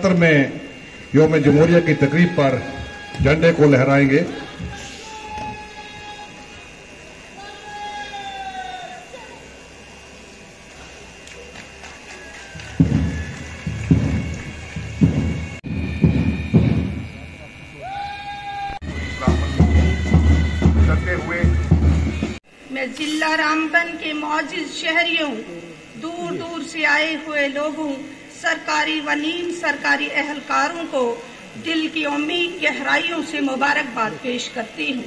77 में योम जमहूरिया की तकरीब पर झंडे को लहराएंगे। मैं जिला रामबन के मौजूद शहरियों, दूर दूर से आए हुए लोगों, सरकारी व नीम सरकारी एहलकारों को दिल की उम्मीद गहराइयों से मुबारकबाद पेश करती हूँ।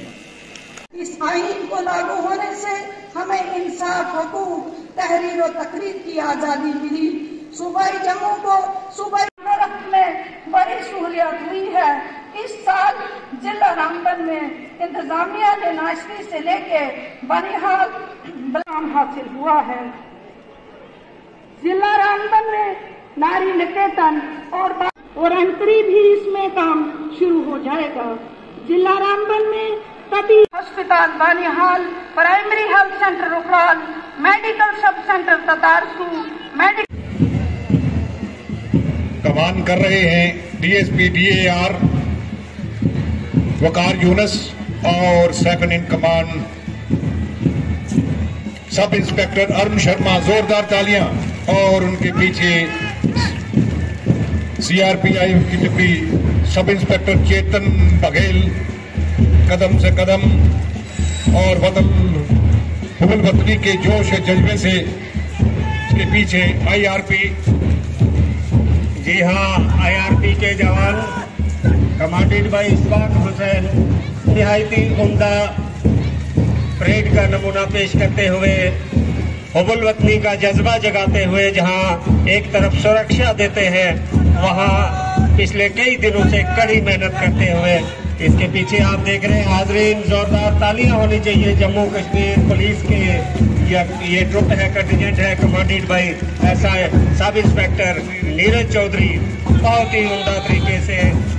इस आईन को लागू होने से हमें इंसाफ, हुकूक, तहरीर और तकरीर की आजादी मिली। सूबाई जम्मू को सूबाई नरक में बड़ी सहूलियत हुई है। इस साल जिला रामबन में इंतजामिया ने नाशरी से लेके बनिहाल काम हासिल हुआ है। जिला रामबन में नारी निकेतन और अंतरी भी इसमें काम शुरू हो जाएगा। जिला रामबन में तभी अस्पताल Banihal, primary health centre Ukhral, medical sub centre Tatarsu, कमान कर रहे हैं डीएसपी DAR वकार यूनुस और second in command sub inspector Arun Sharma. जोरदार तालियां। और उनके पीछे CRPI की डिप्टी सब इंस्पेक्टर चेतन बघेल कदम से कदम और हुबल वतनी के जोश जज्बे से इसके पीछे IRP। जी हाँ, IRP के जवान कमांडेड बाई इस्बाक हुसैन निहायती उम्दा परेड का नमूना पेश करते हुए हुबल वतनी का जज्बा जगाते हुए जहां एक तरफ सुरक्षा देते हैं, वहां पिछले कई दिनों से कड़ी मेहनत करते हुए इसके पीछे आप देख रहे हैं हाजरीन, जोरदार तालियां होनी चाहिए। जम्मू कश्मीर पुलिस के ये ट्रुप है, कंटिजेंट है, commanded by SI sub inspector Neeraj Chaudhary बहुत ही उम्दा तरीके से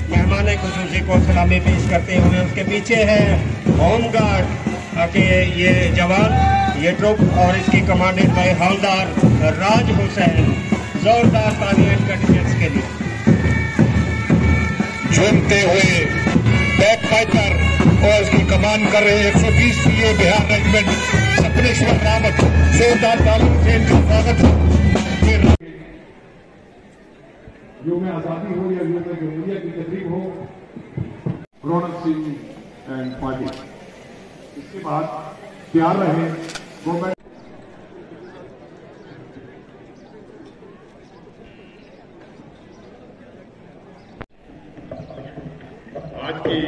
मेहमान खुसूसी को सलामी पेश करते हुए उसके पीछे है होमगार्ड के ये जवान, ये ट्रुप और इसकी कमांडेड बाई हवलदार राज हुसैन। जोरदार तालियां कंटिजेंट्स के लिए। झूमते हुए बैक फाइटर और इसकी कमान कर रहे 120 PA बिहार रेजिमेंट सपनेश्वर रावत। जोरदार तालियों से इनका स्वागत। योम आजादी हो या योम जमहूरिया की तकरीब हो, रौनक सिंह एंड पार्टी। इसके बाद तैयार रहे गवर्नमेंट। आज के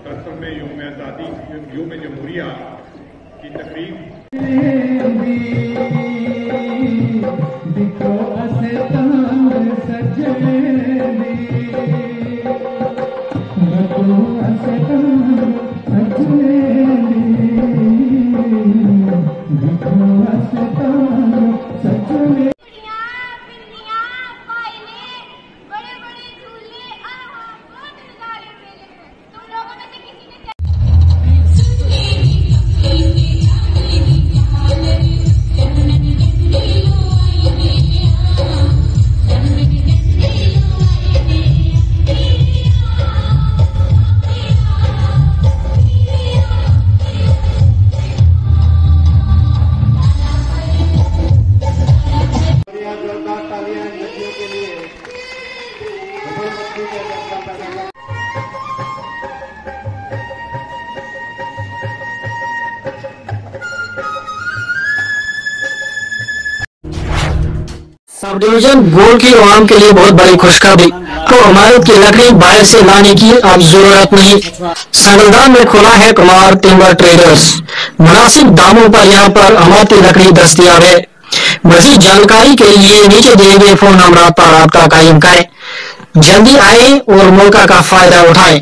कार्यक्रम में योम आजादी, योम जमहूरिया की तकरीब सब डिवीजन गोल की आवाम के लिए बहुत बड़ी खुशखबरी। तो इमारत की लकड़ी बाहर से लाने की अब जरूरत नहीं। संगलदान में खुला है कुमार टिम्बर ट्रेडर्स। मुनासिब दामों पर यहाँ पर इमारती लकड़ी दस्तयाब है। मजीद जानकारी के लिए नीचे दिए गए फोन नंबर पर राब्ता कायम करें। जल्दी आए और मौका का फायदा उठाएं।